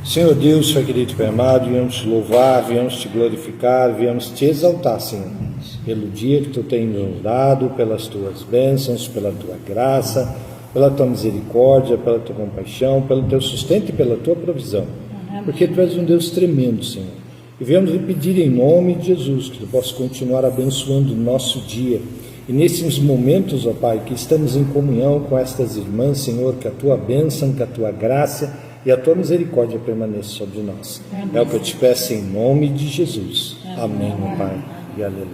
Senhor Deus, Pai querido e Pai amado, viemos te louvar, viemos te glorificar, viemos te exaltar, Senhor, pelo dia que Tu tens nos dado, pelas Tuas bênçãos, pela Tua graça, pela Tua misericórdia, pela Tua compaixão, pelo Teu sustento e pela Tua provisão, porque Tu és um Deus tremendo, Senhor, e viemos lhe pedir em nome de Jesus, que Tu possas continuar abençoando o nosso dia, e nesses momentos, ó Pai, que estamos em comunhão com estas irmãs, Senhor, que a Tua bênção, que a Tua graça e a Tua misericórdia permaneça sobre nós. Amém. É o que eu te peço em nome de Jesus. Amém, meu Pai, e aleluia.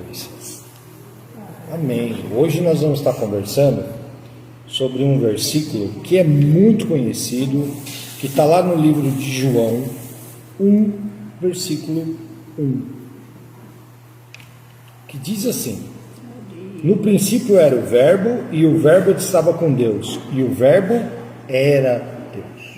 Amém. Hoje nós vamos estar conversando sobre um versículo que é muito conhecido, que está lá no livro de João 1, versículo 1, que diz assim: no princípio era o Verbo, e o Verbo estava com Deus, e o Verbo era Deus.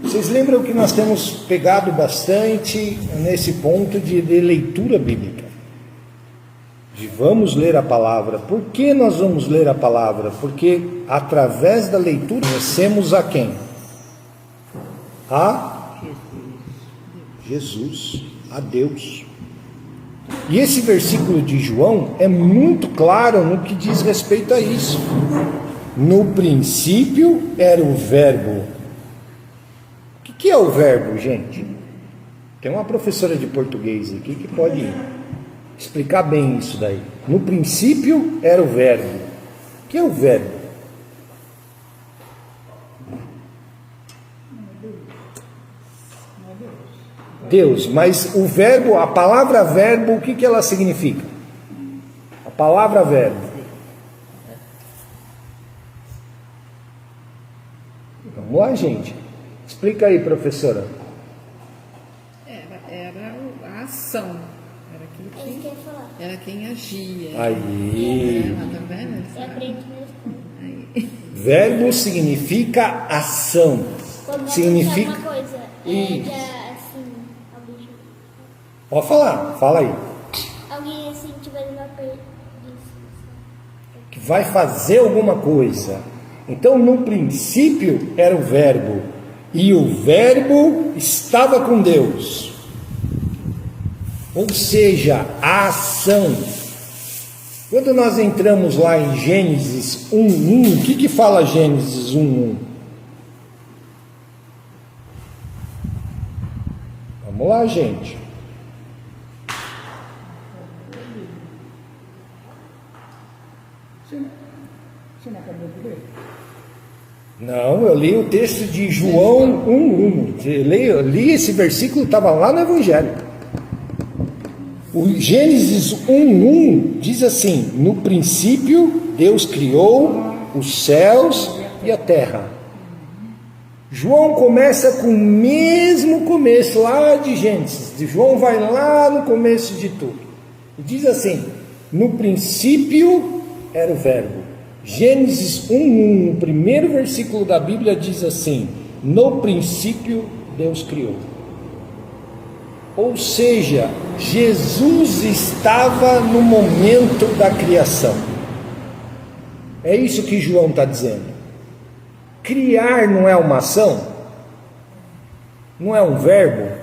Vocês lembram que nós temos pegado bastante nesse ponto de leitura bíblica? De vamos ler a palavra. Por que nós vamos ler a palavra? Porque através da leitura conhecemos a quem? A Jesus, a Deus. E esse versículo de João é muito claro no que diz respeito a isso. No princípio era o Verbo. O que é o verbo, gente? Tem uma professora de português aqui que pode explicar bem isso daí. No princípio era o verbo. O que é o verbo? Deus, mas o verbo, a palavra verbo, o que ela significa? A palavra verbo. Vamos lá, gente. Explica aí, professora. Era a ação. Era aquilo que era quem agia. Aí. Tá vendo? Verbo significa ação. Quando significa uma coisa, isso. assim, alguém... Pode falar, fala aí. Alguém assim tiver uma que vai fazer alguma coisa. Então, no princípio era o Verbo, e o Verbo estava com Deus. Ou seja, a ação. Quando nós entramos lá em Gênesis 1:1, o que fala Gênesis 1:1? Vamos lá, gente. Não, eu li o texto de João 1:1. Eu li esse versículo, estava lá no Evangelho. O Gênesis 1:1 diz assim: no princípio Deus criou os céus e a terra. João começa com o mesmo começo lá de Gênesis. João vai lá no começo de tudo. E diz assim: no princípio era o Verbo. Gênesis 1:1, o primeiro versículo da Bíblia diz assim: no princípio Deus criou. Ou seja, Jesus estava no momento da criação. É isso que João está dizendo. Criar não é uma ação? Não é um verbo?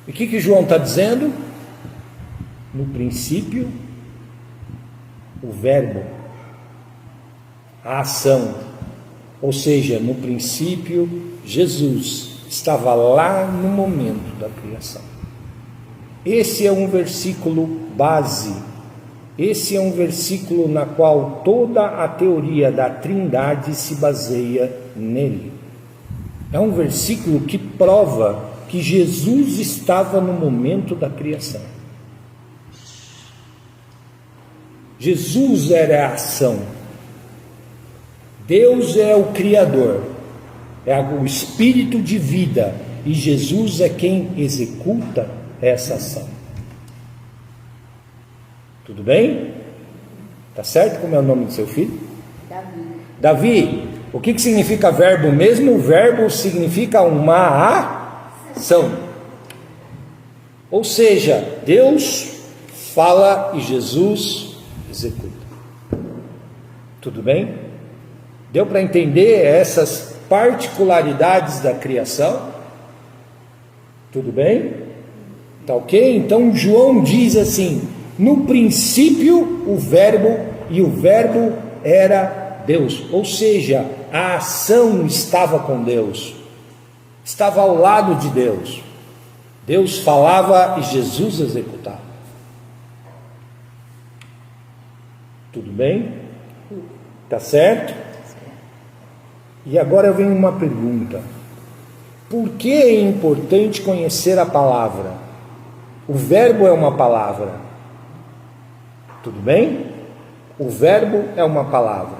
E o que João está dizendo? No princípio, o verbo, a ação. Ou seja, no princípio, Jesus estava lá no momento da criação. Esse é um versículo base. Esse é um versículo na qual toda a teoria da Trindade se baseia nele. É um versículo que prova que Jesus estava no momento da criação. Jesus era a ação. Deus é o Criador, é o Espírito de vida, e Jesus é quem executa essa ação. Tudo bem? Tá certo? Como é o nome do seu filho? Davi. O que significa verbo mesmo? O verbo significa uma ação. Ou seja, Deus fala e Jesus executa. Tudo bem? Deu para entender essas particularidades da criação. Tudo bem? Tá ok? Então João diz assim: no princípio o verbo, e o verbo era Deus. Ou seja, a ação estava com Deus, estava ao lado de Deus. Deus falava e Jesus executava. Tudo bem? Tá certo? E agora vem uma pergunta: por que é importante conhecer a palavra? O verbo é uma palavra. Tudo bem? O verbo é uma palavra.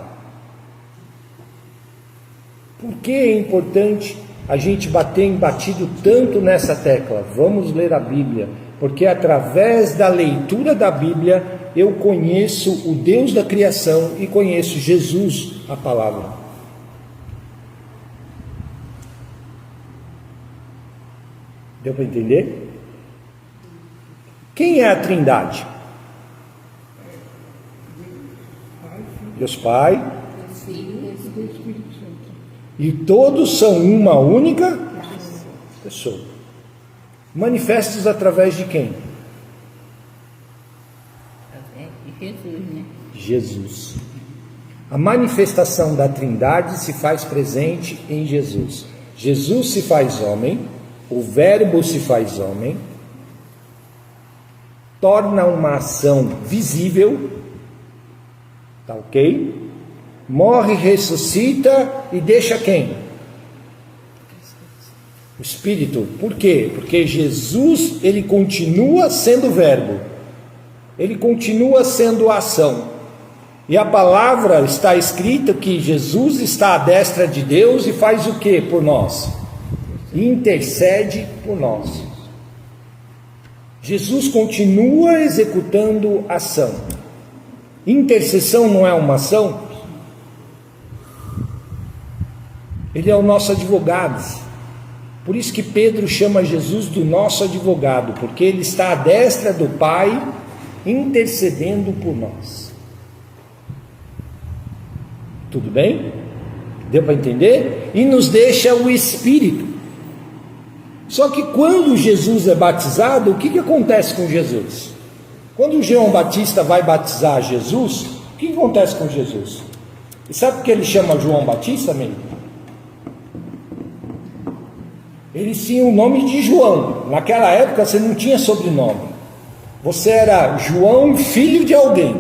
Por que é importante a gente batido tanto nessa tecla? Vamos ler a Bíblia, porque através da leitura da Bíblia eu conheço o Deus da criação e conheço Jesus, a palavra. Deu para entender? Quem é a Trindade? Deus Pai, e todos são uma única pessoa. Manifestos através de quem? Jesus, né? Jesus. A manifestação da Trindade se faz presente em Jesus. Jesus se faz homem, o Verbo se faz homem, torna uma ação visível, tá ok? Morre, ressuscita e deixa quem? O Espírito. Por quê? Porque Jesus, ele continua sendo Verbo, ele continua sendo ação. E a palavra está escrita que Jesus está à destra de Deus e faz o que por nós? Intercede por nós. Jesus continua executando ação. Intercessão não é uma ação? Ele é o nosso advogado. Por isso que Pedro chama Jesus do nosso advogado, porque ele está à destra do Pai, intercedendo por nós. Tudo bem? Deu para entender? E nos deixa o Espírito. Só que quando Jesus é batizado, o que acontece com Jesus? Quando João Batista vai batizar Jesus, o que acontece com Jesus? E sabe por que ele chama João Batista, amigo? Eles tinham o nome de João. Naquela época você não tinha sobrenome. Você era João, filho de alguém.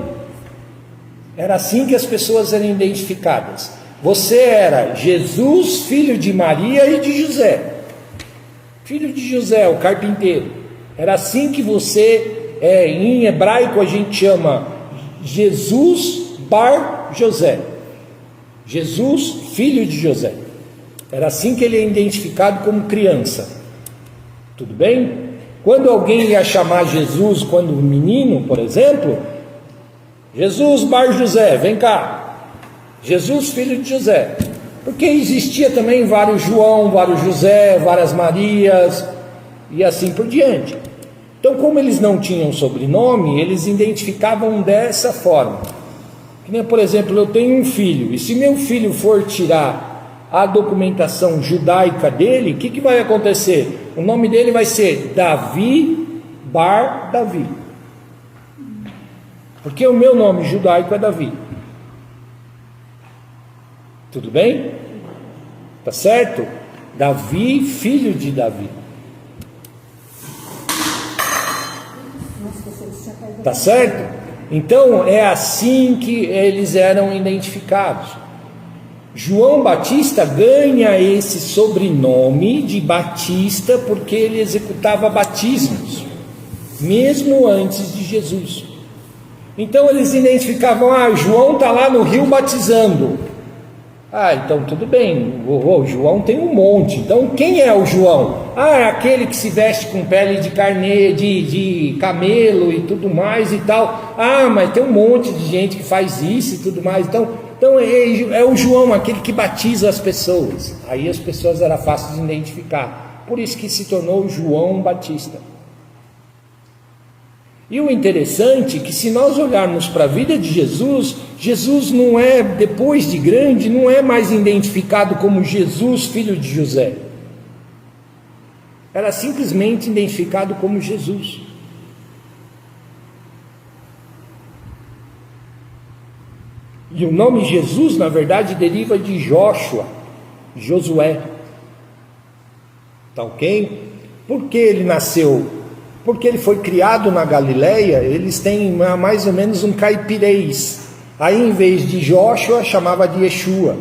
Era assim que as pessoas eram identificadas. Você era Jesus, filho de Maria e de José. Filho de José, o carpinteiro. Era assim que você, em hebraico a gente chama Jesus Bar José. Jesus, filho de José. Era assim que ele é identificado como criança. Tudo bem? Quando alguém ia chamar Jesus, quando menino, por exemplo, Jesus Bar José, vem cá. Jesus, filho de José. Porque existia também vários João, vários José, várias Marias e assim por diante. Então, como eles não tinham sobrenome, eles identificavam dessa forma. Que nem, por exemplo, eu tenho um filho, e se meu filho for tirar a documentação judaica dele, o que vai acontecer? O nome dele vai ser Davi Bar Davi. Porque o meu nome judaico é Davi. Tudo bem? Tá certo? Davi, filho de Davi. Tá certo? Então é assim que eles eram identificados. João Batista ganha esse sobrenome de Batista porque ele executava batismos, mesmo antes de Jesus. Então eles identificavam: João está lá no rio batizando. Então tudo bem, o João tem um monte. Então quem é o João? É aquele que se veste com pele de carneiro, de camelo e tudo mais e tal. Mas tem um monte de gente que faz isso e tudo mais. Então é o João, aquele que batiza as pessoas. Aí as pessoas era fácil de identificar. Por isso que se tornou João Batista. E o interessante é que se nós olharmos para a vida de Jesus, Jesus não é, depois de grande, não é mais identificado como Jesus, filho de José. Era simplesmente identificado como Jesus. E o nome Jesus, na verdade, deriva de Joshua, Josué. Tá ok? Por que ele nasceu? Porque ele foi criado na Galileia, eles têm mais ou menos um caipirês. Aí, em vez de Joshua, chamava de Yeshua.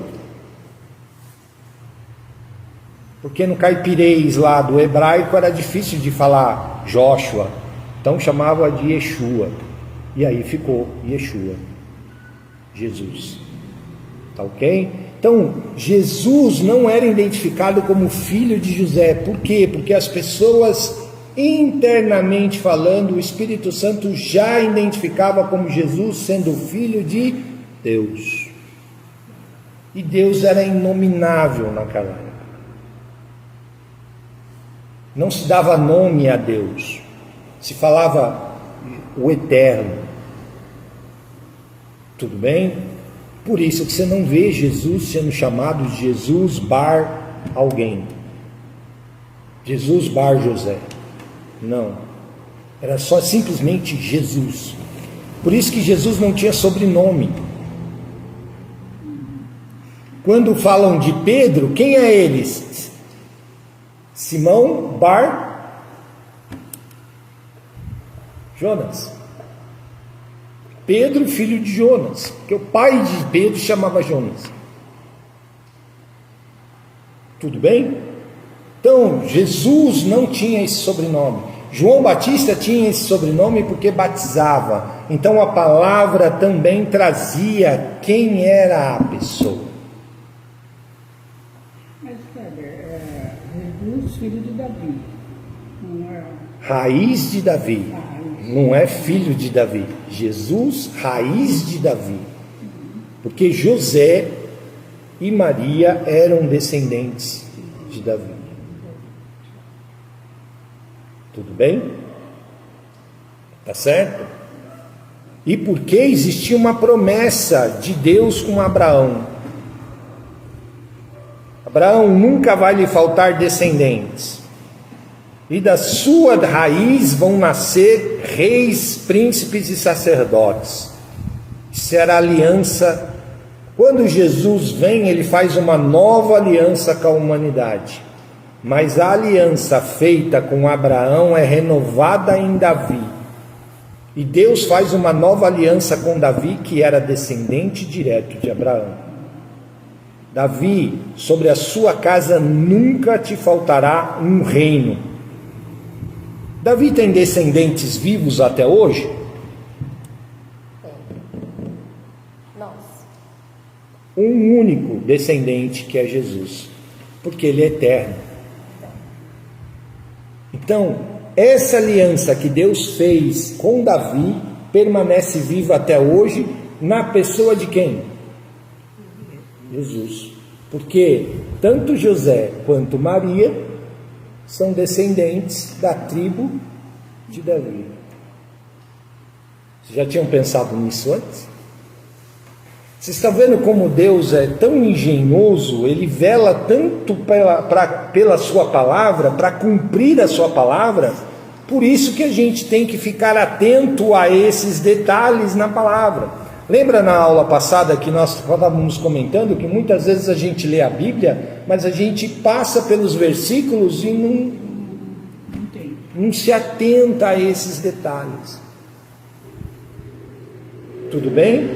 Porque no caipirês lá do hebraico era difícil de falar Joshua. Então chamava de Yeshua. E aí ficou Yeshua. Jesus. Tá ok? Então, Jesus não era identificado como filho de José. Por quê? Porque as pessoas, internamente falando, o Espírito Santo já identificava como Jesus sendo filho de Deus. E Deus era inominável naquela época. Não se dava nome a Deus. Se falava o Eterno. Tudo bem? Por isso que você não vê Jesus sendo chamado de Jesus Bar alguém. Jesus Bar José. Não. Era só simplesmente Jesus. Por isso que Jesus não tinha sobrenome. Quando falam de Pedro, quem é eles? Simão Bar Jonas. Pedro, filho de Jonas, porque o pai de Pedro chamava Jonas. Tudo bem? Então, Jesus não tinha esse sobrenome. João Batista tinha esse sobrenome porque batizava. Então, a palavra também trazia quem era a pessoa. Mas, Jesus, filho de Davi, não é? Raiz de Davi. Não é filho de Davi. Jesus, raiz de Davi. Porque José e Maria eram descendentes de Davi. Tudo bem? Tá certo? E porque existia uma promessa de Deus com Abraão. Abraão, nunca vai lhe faltar descendentes. E da sua raiz vão nascer reis, príncipes e sacerdotes. Será aliança. Quando Jesus vem, ele faz uma nova aliança com a humanidade. Mas a aliança feita com Abraão é renovada em Davi. E Deus faz uma nova aliança com Davi, que era descendente direto de Abraão. Davi, sobre a sua casa nunca te faltará um reino. Davi tem descendentes vivos até hoje? Nossa. Um único descendente, que é Jesus, porque ele é eterno. Então, essa aliança que Deus fez com Davi permanece viva até hoje na pessoa de quem? Jesus. Porque tanto José quanto Maria são descendentes da tribo de Davi. Vocês já tinham pensado nisso antes? Vocês estão vendo como Deus é tão engenhoso, Ele vela tanto pela sua palavra, para cumprir a sua palavra. Por isso que a gente tem que ficar atento a esses detalhes na palavra. Lembra na aula passada que nós estávamos comentando que muitas vezes a gente lê a Bíblia, mas a gente passa pelos versículos e não se atenta a esses detalhes. Tudo bem?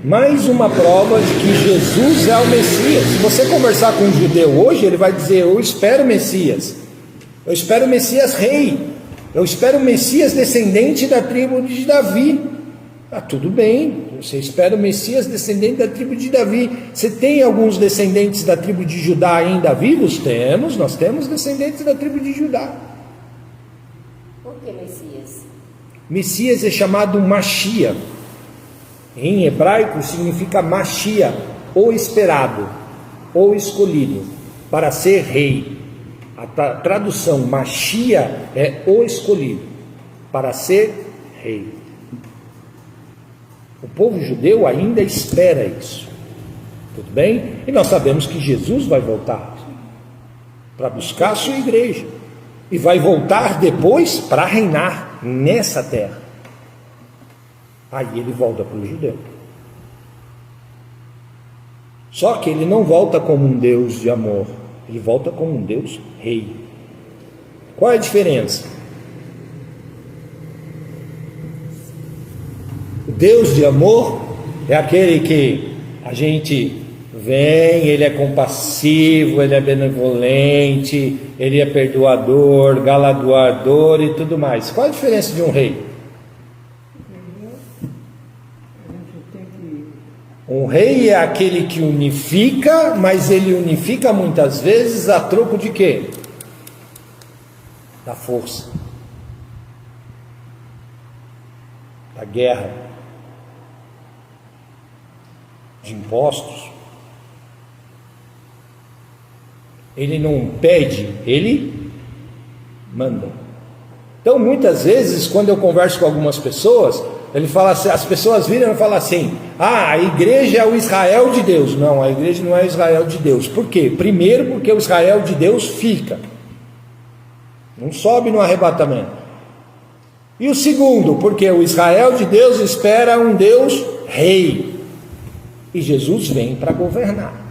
Mais uma prova de que Jesus é o Messias. Se você conversar com um judeu hoje, ele vai dizer: eu espero o Messias. Eu espero o Messias rei. Eu espero o Messias descendente da tribo de Davi. Ah, tudo bem, você espera o Messias descendente da tribo de Davi. Você tem alguns descendentes da tribo de Judá ainda vivos? Temos, nós temos descendentes da tribo de Judá. Por que Messias? Messias é chamado Machia. Em hebraico significa Machia, ou esperado, ou escolhido, para ser rei. A tradução Machia é o escolhido. para ser rei. O povo judeu ainda espera isso. Tudo bem? E nós sabemos que Jesus vai voltar para buscar a sua igreja. E vai voltar depois para reinar nessa terra. Aí ele volta para o judeu. Só que ele não volta como um Deus de amor. Ele volta como um Deus rei. Qual é a diferença? O Deus de amor é aquele que a gente vem, ele é compassivo, ele é benevolente, ele é perdoador, galardoador e tudo mais. Qual a diferença de um rei? Um rei é aquele que unifica, mas ele unifica muitas vezes a troco de quê? Da força, da guerra, de impostos. Ele não pede, ele manda. Então, muitas vezes, quando eu converso com algumas pessoas, ele fala assim, as pessoas viram e falam assim: ah, a igreja é o Israel de Deus. Não, a igreja não é o Israel de Deus. Por quê? Primeiro, porque o Israel de Deus fica, não sobe no arrebatamento. E o segundo, porque o Israel de Deus espera um Deus rei. E Jesus vem para governar.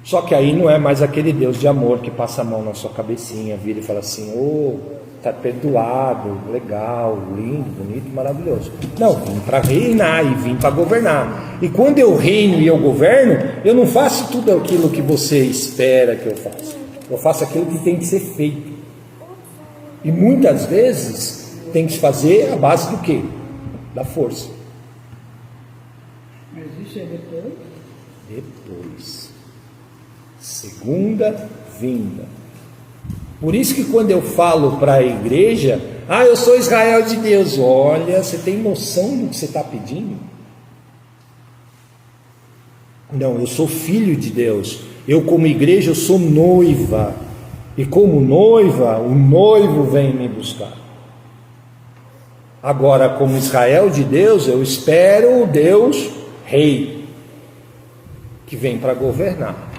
Só que aí não é mais aquele Deus de amor que passa a mão na sua cabecinha, vira e fala assim: oh, está perdoado, legal, lindo, bonito, maravilhoso. Não, vim para reinar e vim para governar. E quando eu reino e eu governo, eu não faço tudo aquilo que você espera que eu faça. Eu faço aquilo que tem que ser feito. E muitas vezes tem que se fazer a base do quê? Da força. Mas isso é depois? Depois. Segunda vinda. Por isso que quando eu falo para a igreja: ah, eu sou Israel de Deus. Olha, você tem noção do que você está pedindo? Não, eu sou filho de Deus. Eu, como igreja, eu sou noiva. E como noiva, o noivo vem me buscar. Agora, como Israel de Deus, eu espero o Deus rei, que vem para governar.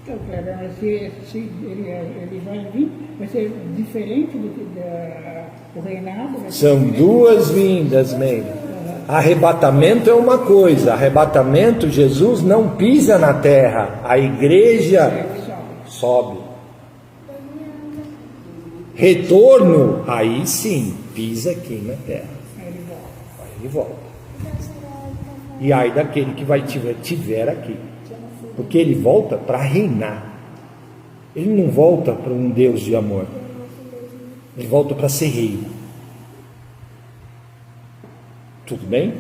Então, cara, se ele vai vir, vai ser diferente do reinado? São duas vindas, Meire. Arrebatamento é uma coisa. Arrebatamento, Jesus não pisa na terra. A igreja sobe. Retorno, aí sim, pisa aqui na terra. Aí ele volta. E aí daquele que vai tiver aqui. Porque ele volta para reinar. Ele não volta para um Deus de amor. Ele volta para ser rei. Tudo bem?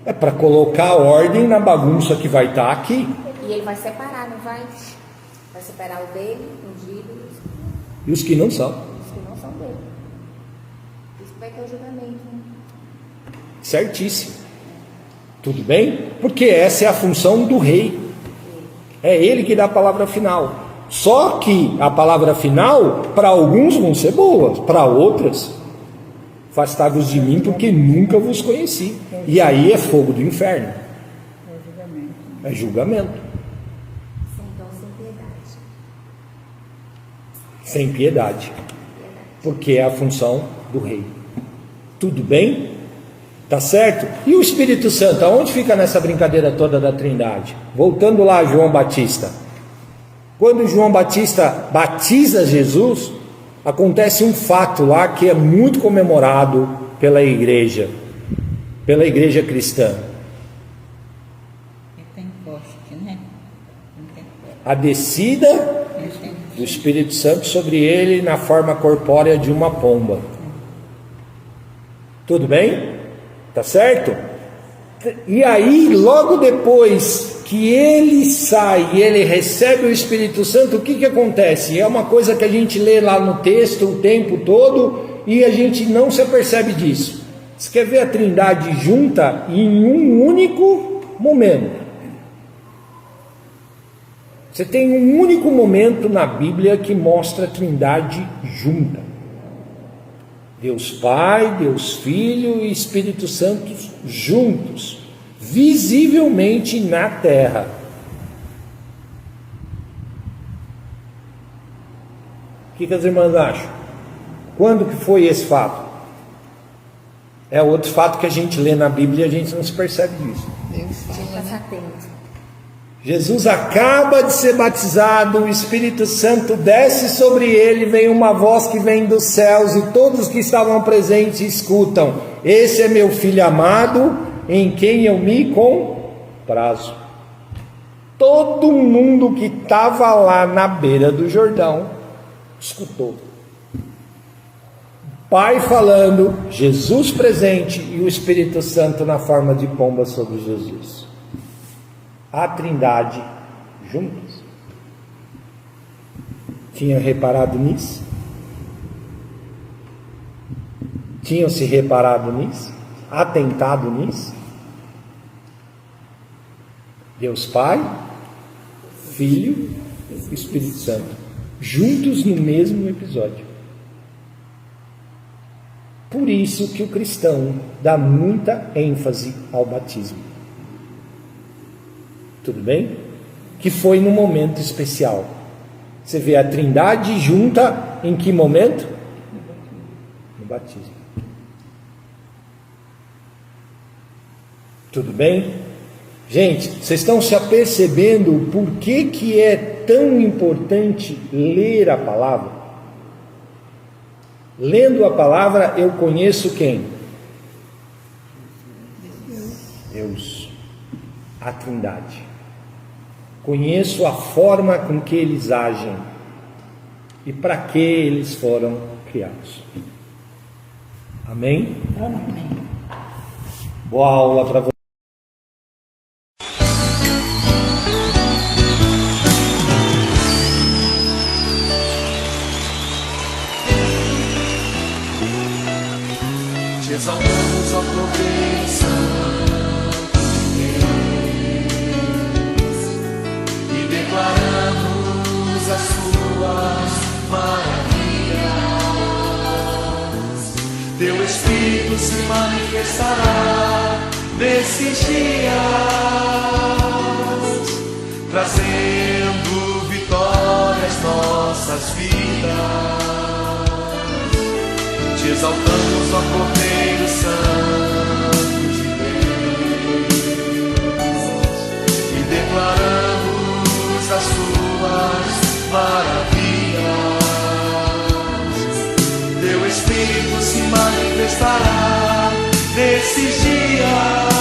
É para colocar ordem na bagunça que vai estar aqui. E ele vai separar, não vai? Vai separar o dele, ungido, E os que não são. os que não são dele. Isso vai ter o julgamento. Né? Certíssimo. Tudo bem? Porque essa é a função do rei. É ele que dá a palavra final. Só que a palavra final, para alguns vão ser boas, para outras, afastai-vos de mim, porque nunca vos conheci. E aí é fogo do inferno. É julgamento. Então, sem piedade. Sem piedade. Porque é a função do rei. Tudo bem? Tá certo? E o Espírito Santo, aonde fica nessa brincadeira toda da Trindade? Voltando lá a João Batista. Quando João Batista batiza Jesus, acontece um fato lá que é muito comemorado pela igreja cristã. Tem poste, né? A descida do Espírito Santo sobre ele na forma corpórea de uma pomba. Tudo bem? Tá certo? E aí, logo depois que ele sai e ele recebe o Espírito Santo, o que acontece? É uma coisa que a gente lê lá no texto o tempo todo e a gente não se apercebe disso. Você quer ver a Trindade junta em um único momento? Você tem um único momento na Bíblia que mostra a Trindade junta. Deus Pai, Deus Filho e Espírito Santo juntos, visivelmente na terra. O que as irmãs acham? Quando que foi esse fato? É outro fato que a gente lê na Bíblia e a gente não se percebe disso. Jesus acaba de ser batizado, o Espírito Santo desce sobre ele, vem uma voz que vem dos céus e todos que estavam presentes escutam: esse é meu filho amado, em quem eu me comprazo. Todo mundo que estava lá na beira do Jordão escutou. Pai falando, Jesus presente e o Espírito Santo na forma de pomba sobre Jesus. A Trindade juntos. Tinham reparado nisso? Tinham se reparado nisso? Atentado nisso? Deus Pai, Filho e Espírito Santo, juntos no mesmo episódio. Por isso que o cristão dá muita ênfase ao batismo. Tudo bem? Que foi num momento especial. Você vê a Trindade junta em que momento? No batismo. Tudo bem? Gente, vocês estão se apercebendo por que é tão importante ler a palavra? Lendo a palavra, eu conheço quem? Deus. A Trindade. Conheço a forma com que eles agem e para que eles foram criados. Amém? Amém. Boa aula para você. Te exaltamos, ó Cordeiro Santo de Deus, e declaramos as suas maravilhas. Teu Espírito se manifestará nesses dias, trazendo vitória às nossas vidas. Te exaltamos, ó Cordeiro Santo de Deus, e declaramos as suas maravilhas. Teu Espírito se manifestará nesses dias,